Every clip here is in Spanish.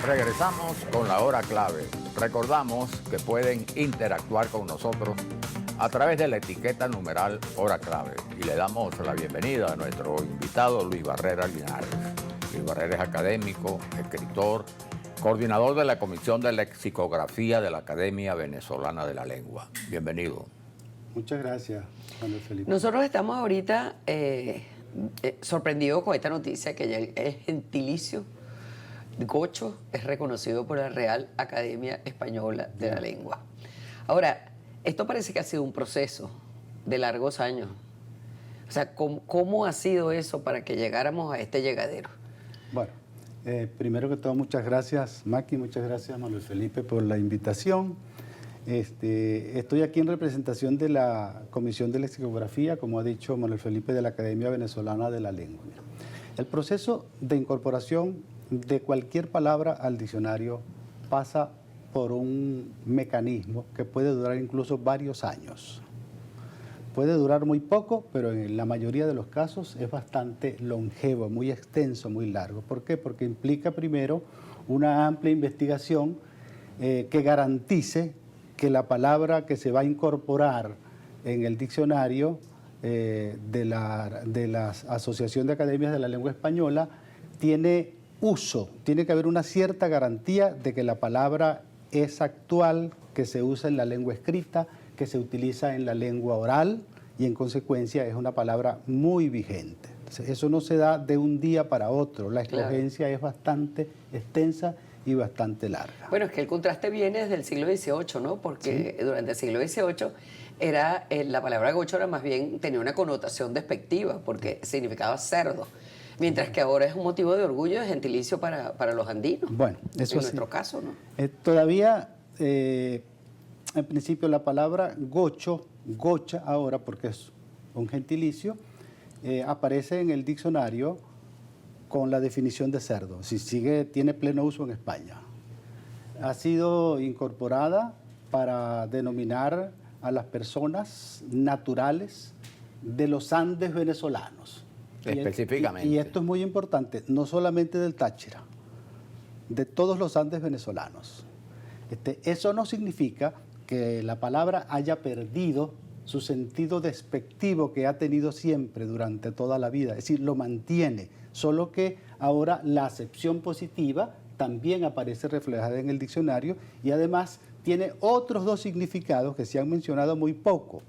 Regresamos con la hora clave. Recordamos que pueden interactuar con nosotros a través de la etiqueta numeral hora clave. Y le damos la bienvenida a nuestro invitado Luis Barrera Linares. Luis Barrera es académico, escritor, coordinador de la Comisión de Lexicografía de la Academia Venezolana de la Lengua. Bienvenido. Muchas gracias, Manuel Felipe. Nosotros estamos ahorita sorprendidos con esta noticia que ya el gentilicio gocho es reconocido por la Real Academia Española de la Lengua. Ahora, esto parece que ha sido un proceso de largos años. O sea, ¿cómo ha sido eso para que llegáramos a este llegadero? Bueno, primero que todo, muchas gracias, Maki, muchas gracias, Manuel Felipe, por la invitación. Estoy aquí en representación de la Comisión de Lexicografía, como ha dicho Manuel Felipe, de la Academia Venezolana de la Lengua. Mira, el proceso de incorporación de cualquier palabra al diccionario pasa por un mecanismo que puede durar incluso varios años. Puede durar muy poco, pero en la mayoría de los casos es bastante longevo, muy extenso, muy largo. ¿Por qué? Porque implica primero una amplia investigación que garantice que la palabra que se va a incorporar en el diccionario de la Asociación de Academias de la Lengua Española tiene uso, tiene que haber una cierta garantía de que la palabra es actual, que se usa en la lengua escrita, que se utiliza en la lengua oral y en consecuencia es una palabra muy vigente. Eso no se da de un día para otro, la escogencia es bastante extensa y bastante larga. Bueno, es que el contraste viene desde el siglo XVIII, ¿no? Porque sí, durante el siglo XVIII era, la palabra gocho era más bien, tenía una connotación despectiva porque significaba cerdo. Mientras que ahora es un motivo de orgullo y de gentilicio para los andinos. Bueno, eso en nuestro caso, ¿no? Todavía, en principio, la palabra gocho, gocha ahora, porque es un gentilicio, aparece en el diccionario con la definición de cerdo. Si tiene pleno uso en España. Ha sido incorporada para denominar a las personas naturales de los Andes venezolanos. Específicamente. Y esto es muy importante, no solamente del Táchira, de todos los Andes venezolanos. Eso no significa que la palabra haya perdido su sentido despectivo que ha tenido siempre durante toda la vida, es decir, lo mantiene, solo que ahora la acepción positiva también aparece reflejada en el diccionario y además tiene otros dos significados que se han mencionado muy poco.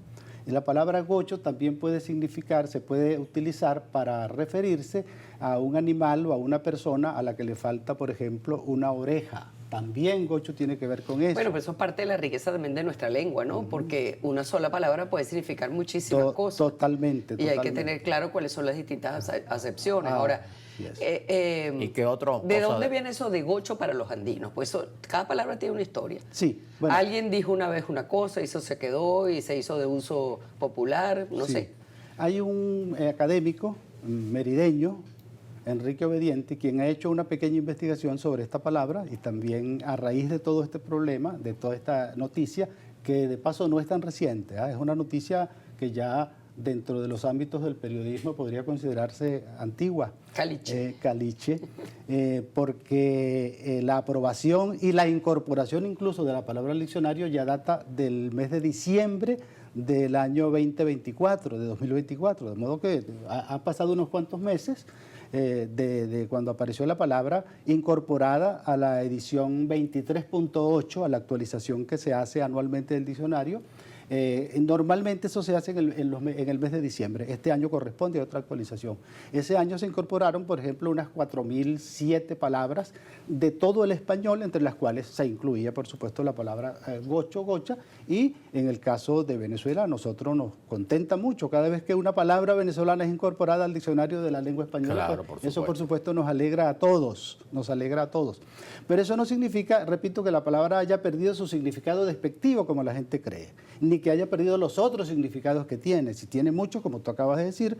La palabra gocho también puede significar, se puede utilizar para referirse a un animal o a una persona a la que le falta, por ejemplo, una oreja. También gocho tiene que ver con eso. Bueno, pero eso es parte de la riqueza también de nuestra lengua, ¿no? Porque una sola palabra puede significar muchísimas cosas. Totalmente. Y hay que tener claro cuáles son las distintas acepciones. Ahora, ¿y qué otro? ¿De dónde viene eso de gocho para los andinos? Pues cada palabra tiene una historia. Sí. Bueno. Alguien dijo una vez una cosa y eso se quedó y se hizo de uso popular, no sé. Hay un académico merideño, Enrique Obediente, quien ha hecho una pequeña investigación sobre esta palabra y también a raíz de todo este problema, de toda esta noticia, que de paso no es tan reciente, es una noticia que ya dentro de los ámbitos del periodismo podría considerarse antigua. Caliche, porque la aprobación y la incorporación incluso de la palabra al diccionario ya data del mes de diciembre del año 2024, de 2024, de modo que ha pasado unos cuantos meses de cuando apareció la palabra incorporada a la edición 23.8, a la actualización que se hace anualmente del diccionario. Normalmente eso se hace en el mes de diciembre. Este año corresponde a otra actualización. Ese año se incorporaron, por ejemplo, unas 4.007 palabras de todo el español, entre las cuales se incluía, por supuesto, la palabra gocho, gocha, y en el caso de Venezuela, a nosotros nos contenta mucho cada vez que una palabra venezolana es incorporada al diccionario de la lengua española. Claro, pues, eso, por supuesto, nos alegra a todos, Pero eso no significa, repito, que la palabra haya perdido su significado despectivo, como la gente cree, ni que haya perdido los otros significados que tiene. Si tiene muchos, como tú acabas de decir,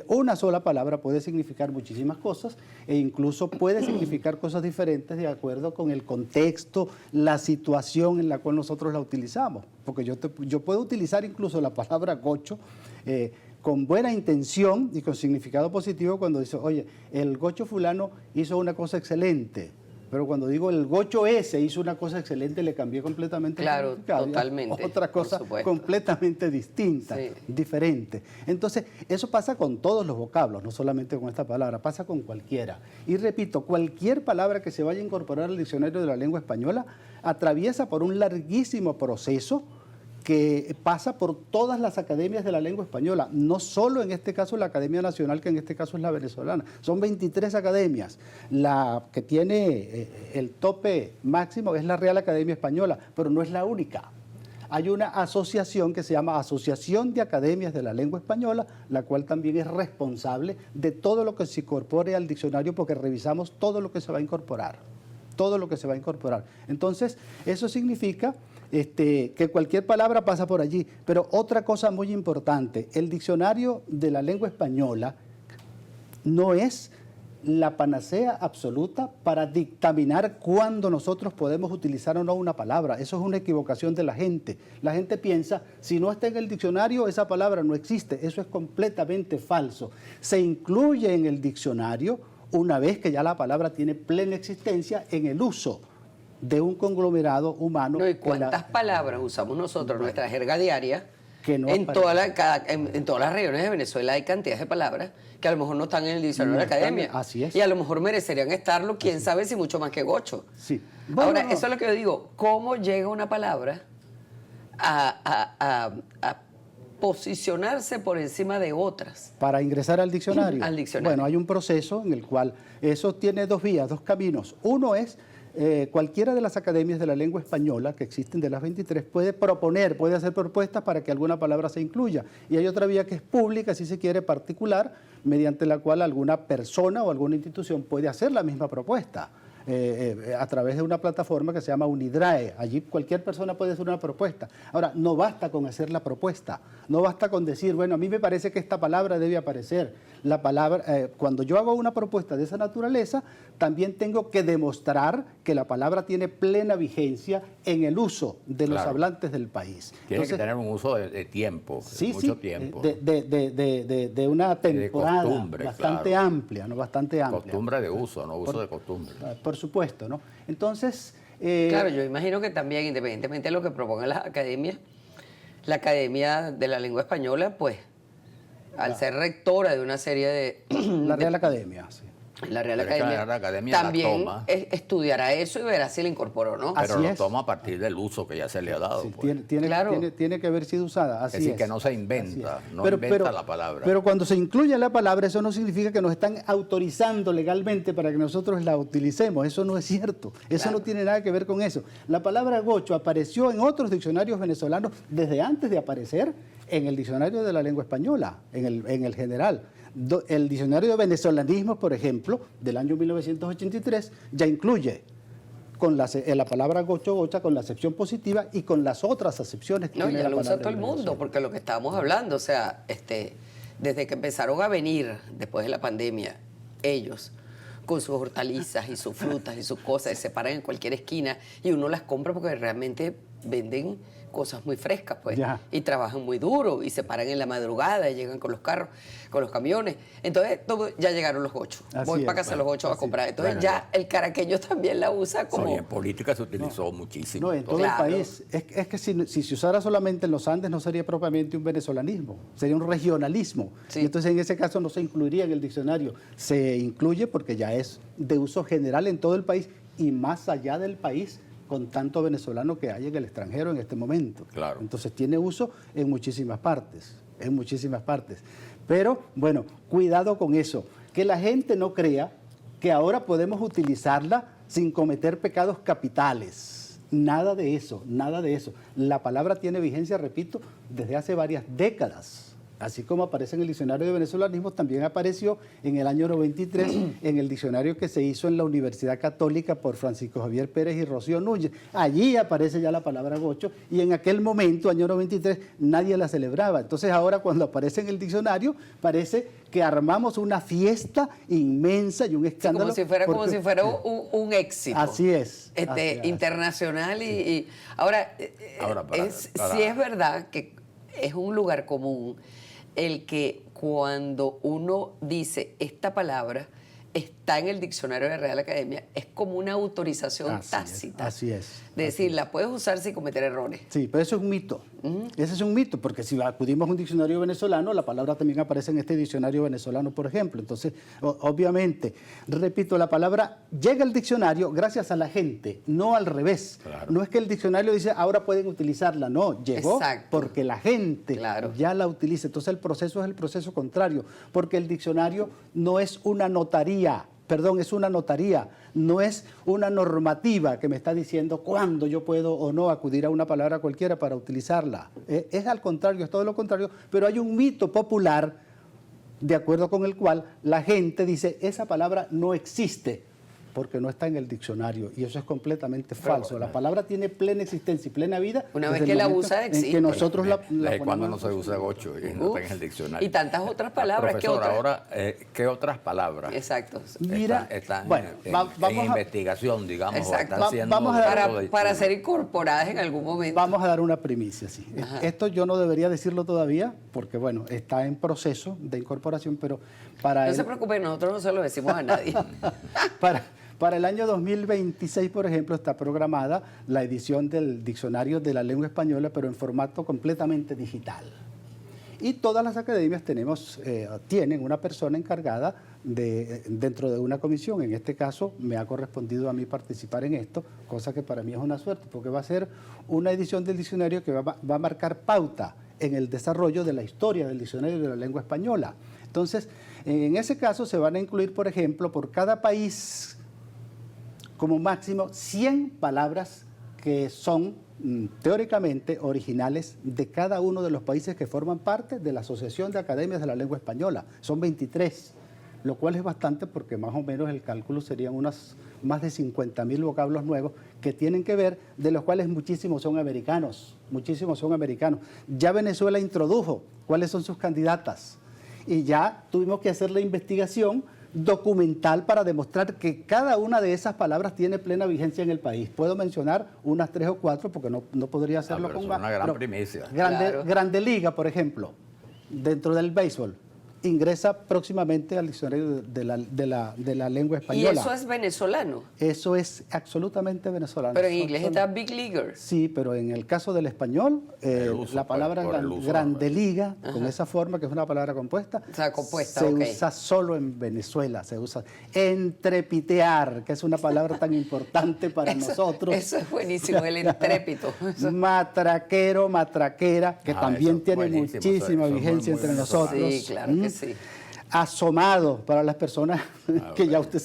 una sola palabra puede significar muchísimas cosas e incluso puede significar cosas diferentes de acuerdo con el contexto, la situación en la cual nosotros la utilizamos. Porque yo puedo utilizar incluso la palabra gocho con buena intención y con significado positivo cuando dice, oye, el gocho fulano hizo una cosa excelente. Pero cuando digo el gocho ese hizo una cosa excelente, le cambié completamente el Claro, significado. totalmente, Otra por cosa supuesto. completamente distinta, Sí. diferente. Entonces, eso pasa con todos los vocablos, no solamente con esta palabra, pasa con cualquiera. Y repito, cualquier palabra que se vaya a incorporar al diccionario de la lengua española atraviesa por un larguísimo proceso que pasa por todas las academias de la lengua española, no solo en este caso la Academia Nacional, que en este caso es la venezolana, son 23 academias. La que tiene el tope máximo es la Real Academia Española, pero no es la única. Hay una asociación que se llama Asociación de Academias de la Lengua Española, la cual también es responsable de todo lo que se incorpore al diccionario, porque revisamos todo lo que se va a incorporar. Todo lo que se va a incorporar. Entonces, eso significa que cualquier palabra pasa por allí. Pero otra cosa muy importante, el diccionario de la lengua española no es la panacea absoluta para dictaminar cuándo nosotros podemos utilizar o no una palabra. Eso es una equivocación de la gente. La gente piensa, si no está en el diccionario, esa palabra no existe. Eso es completamente falso. Se incluye en el diccionario una vez que ya la palabra tiene plena existencia en el uso de un conglomerado humano. No, ¿y cuántas palabras usamos nosotros en nuestra jerga diaria? Que no en, aparecen. en todas las regiones de Venezuela hay cantidades de palabras que a lo mejor no están en el diccionario No de la están, academia. así es. Y a lo mejor merecerían estarlo, quién sabe si mucho más que gocho. Sí. Bueno, Ahora, no. eso es lo que yo digo. ¿Cómo llega una palabra a posicionarse por encima de otras? Para ingresar al diccionario. Al diccionario. Bueno, hay un proceso en el cual eso tiene dos vías, dos caminos. Uno es cualquiera de las academias de la lengua española que existen de las 23 puede proponer, puede hacer propuestas para que alguna palabra se incluya. Y hay otra vía que es pública, si se quiere, particular, mediante la cual alguna persona o alguna institución puede hacer la misma propuesta. A través de una plataforma que se llama Unidrae. Allí cualquier persona puede hacer una propuesta. Ahora, no basta con hacer la propuesta, no basta con decir, bueno, a mí me parece que esta palabra debe aparecer. La palabra, cuando yo hago una propuesta de esa naturaleza, también tengo que demostrar que la palabra tiene plena vigencia en el uso de los hablantes del país. Tiene que tener un uso de tiempo, Sí, mucho sí, tiempo. de una temporada costumbre, bastante claro. amplia, ¿no? Bastante amplia. Costumbre de uso, no uso de costumbre. Por supuesto, ¿no? Entonces... Claro, yo imagino que también, independientemente de lo que propongan las academias, la Academia de la Lengua Española, pues, al ser rectora de una serie de... La Real Academia, sí. La Real Pero es que la Academia, Real Academia la también toma. estudiará eso y verá si la incorporó o no. Así Pero lo es. toma a partir del uso que ya se le ha dado. Sí, pues. Claro. tiene que haber sido usada, así Es decir, es. que no se Así inventa, es. no inventa la palabra. Pero cuando se incluye la palabra, eso no significa que nos están autorizando legalmente para que nosotros la utilicemos. Eso no es cierto. Eso Claro. no tiene nada que ver con eso. La palabra gocho apareció en otros diccionarios venezolanos desde antes de aparecer en el diccionario de la lengua española, en el general. El diccionario de venezolanismos, por ejemplo, del año 1983, ya incluye con la palabra gocho, gocha, con la acepción positiva y con las otras acepciones que No, tiene ya la lo usa palabra todo el en mundo, Venezuela. porque lo que estábamos hablando, o sea, desde que empezaron a venir, después de la pandemia, ellos, con sus hortalizas y sus frutas y sus cosas, y se paran en cualquier esquina y uno las compra porque realmente venden cosas muy frescas, pues, Ya. y trabajan muy duro y se paran en la madrugada y llegan con los carros, con los camiones. Entonces, ya llegaron los gochos. Así Voy es, para casa los gochos a así. comprar. Entonces, Bueno, ya el caraqueño también la usa como... Oye, en política se utilizó muchísimo. No, en todo Claro. el país. Es que si se usara solamente en los Andes no sería propiamente un venezolanismo, sería un regionalismo. Sí. Y entonces en ese caso no se incluiría en el diccionario. Se incluye porque ya es de uso general en todo el país y más allá del país, con tanto venezolano que hay en el extranjero en este momento. Claro. Entonces tiene uso en muchísimas partes, en muchísimas partes. Pero, bueno, cuidado con eso, que la gente no crea que ahora podemos utilizarla sin cometer pecados capitales. Nada de eso, nada de eso. La palabra tiene vigencia, repito, desde hace varias décadas. Así como aparece en el diccionario de venezolanismos, también apareció en el año 93 en el diccionario que se hizo en la Universidad Católica por Francisco Javier Pérez y Rocío Núñez. Allí aparece ya la palabra gocho y en aquel momento, año 93, nadie la celebraba. Entonces ahora cuando aparece en el diccionario, parece que armamos una fiesta inmensa y un Sí, escándalo. como porque- si fuera un éxito. Así es. así es. Internacional y ahora, Ahora, sí es verdad que es un lugar común el que cuando uno dice esta palabra está en el diccionario de la Real Academia, es como una autorización tácita. Así es. De decir, la puedes usar sin cometer errores. Sí, pero eso es un mito. Ese es un mito, porque si acudimos a un diccionario venezolano, la palabra también aparece en este diccionario venezolano, por ejemplo. Entonces, obviamente, repito, la palabra llega al diccionario gracias a la gente, no al revés. Claro. No es que el diccionario dice, ahora pueden utilizarla. No, llegó Exacto. porque la gente ya la utiliza. Entonces, el proceso es el proceso contrario, porque el diccionario no es una notaría. Perdón, es una notaría, no es una normativa que me está diciendo cuándo yo puedo o no acudir a una palabra cualquiera para utilizarla. Es al contrario, es todo lo contrario, pero hay un mito popular de acuerdo con el cual la gente dice esa palabra no existe porque no está en el diccionario, y eso es completamente falso. La palabra tiene plena existencia y plena vida. Una vez que la usa, existe. Que nosotros la cuando no se usa gocho y no está en el diccionario. Y tantas otras palabras. Profesor, ¿qué otras? ahora, ¿qué otras palabras? Exacto. Mira, están bueno, en investigación, digamos, o Exacto. están siendo Vamos a dar- objeto de Para estudio? ser incorporadas en algún momento. Vamos a dar una primicia, sí. Ajá. Esto yo no debería decirlo todavía, porque bueno, está en proceso de incorporación, pero No se preocupen, nosotros no se lo decimos a nadie. para el año 2026, por ejemplo, está programada la edición del Diccionario de la Lengua Española, pero en formato completamente digital. Y todas las academias tienen una persona encargada dentro de una comisión. En este caso, me ha correspondido a mí participar en esto, cosa que para mí es una suerte, porque va a ser una edición del diccionario que va a marcar pauta en el desarrollo de la historia del diccionario de la lengua española. Entonces, en ese caso se van a incluir, por ejemplo, por cada país, como máximo 100 palabras que son teóricamente originales de cada uno de los países que forman parte de la Asociación de Academias de la Lengua Española. Son 23, lo cual es bastante porque más o menos el cálculo serían más de 50.000 vocablos nuevos que tienen que ver, de los cuales muchísimos son americanos, Ya Venezuela introdujo cuáles son sus candidatas y ya tuvimos que hacer la investigación documental para demostrar que cada una de esas palabras tiene plena vigencia en el país. Puedo mencionar unas 3 o 4 porque no podría hacerlo pero con es más. una gran primicia. Claro. Grande Liga, por ejemplo, dentro del béisbol, ingresa próximamente al diccionario de la lengua Y española. eso es venezolano. Eso es absolutamente venezolano. Pero en inglés está Big Leaguers. Sí, pero en el caso del español, El uso, la palabra por el uso, grande liga, con esa forma, que es una palabra compuesta, O sea, compuesta, se ok. usa solo en Venezuela. Se usa entrepitear, que es una palabra tan importante para nosotros. Eso es buenísimo, el intrépito. Matraquero, matraquera, que también eso, tiene buenísimo, muchísima eso es vigencia muy entre venezolano. nosotros. Sí, claro que sí. Asomado, para las personas que ya ustedes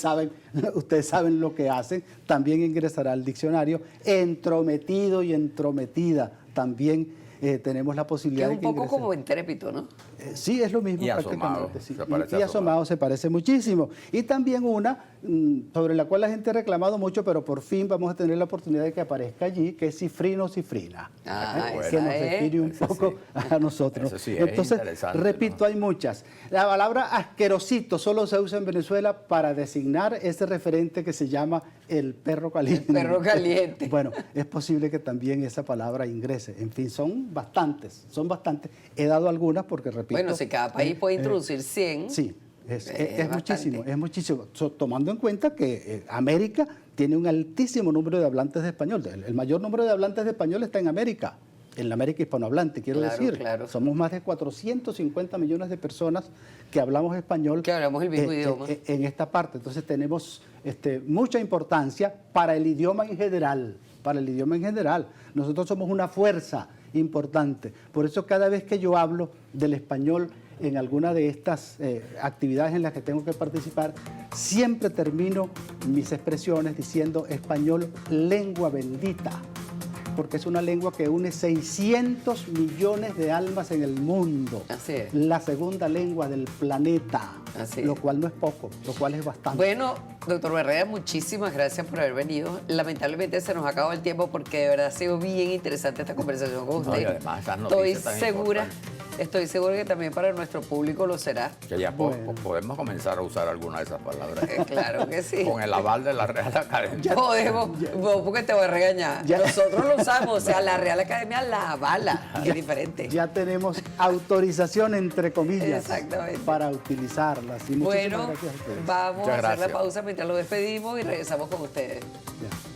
saben lo que hacen, también ingresará al diccionario. Entrometido y entrometida, también tenemos la Que posibilidad es de un que poco ingresen. como intrépito, ¿no? Sí, es lo mismo Y prácticamente. asomado, Sí. se parece Y a asomado se parece muchísimo. Y también una sobre la cual la gente ha reclamado mucho, pero por fin vamos a tener la oportunidad de que aparezca allí, que es cifrino o cifrina. Ah, Que nos esa es. define un Ese poco sí. a nosotros. Ese sí es Entonces, interesante, repito, ¿no? hay muchas. La palabra asquerosito solo se usa en Venezuela para designar ese referente que se llama el perro caliente. El perro caliente. Bueno, es posible que también esa palabra ingrese. En fin, son bastantes. He dado algunas porque, repito... Bueno, si cada país puede introducir 100. Sí, es bastante. muchísimo, es muchísimo. Tomando en cuenta que América tiene un altísimo número de hablantes de español. El mayor número de hablantes de español está en América, en la América hispanohablante, quiero Claro, decir. claro. Somos más de 450 millones de personas que hablamos español. Que hablamos el mismo idioma. En esta parte. Entonces tenemos mucha importancia para el idioma en general. Nosotros somos una fuerza importante. Por eso cada vez que yo hablo del español en alguna de estas actividades en las que tengo que participar, siempre termino mis expresiones diciendo español, lengua bendita, porque es una lengua que une 600 millones de almas en el mundo. Así es. La segunda lengua del planeta, Así es. lo cual no es poco, lo cual es bastante. Bueno, doctor Barrera, muchísimas gracias por haber venido. Lamentablemente se nos acabó el tiempo porque de verdad ha sido bien interesante esta conversación con No, usted. y además esas Estoy noticias tan segura importantes. estoy seguro que también para nuestro público lo será. Que ya Bueno. podemos comenzar a usar alguna de esas palabras. Claro que sí. Con el aval de la Real Academia. Podemos, vos porque te voy a regañar. Ya. Nosotros lo usamos, o sea, la Real Academia la avala, es diferente. Ya tenemos autorización, entre comillas, Exactamente. para utilizarlas. Y muchísimas Bueno, gracias a ustedes. vamos Muchas a hacer la gracias. pausa mientras lo despedimos y regresamos con ustedes. Ya.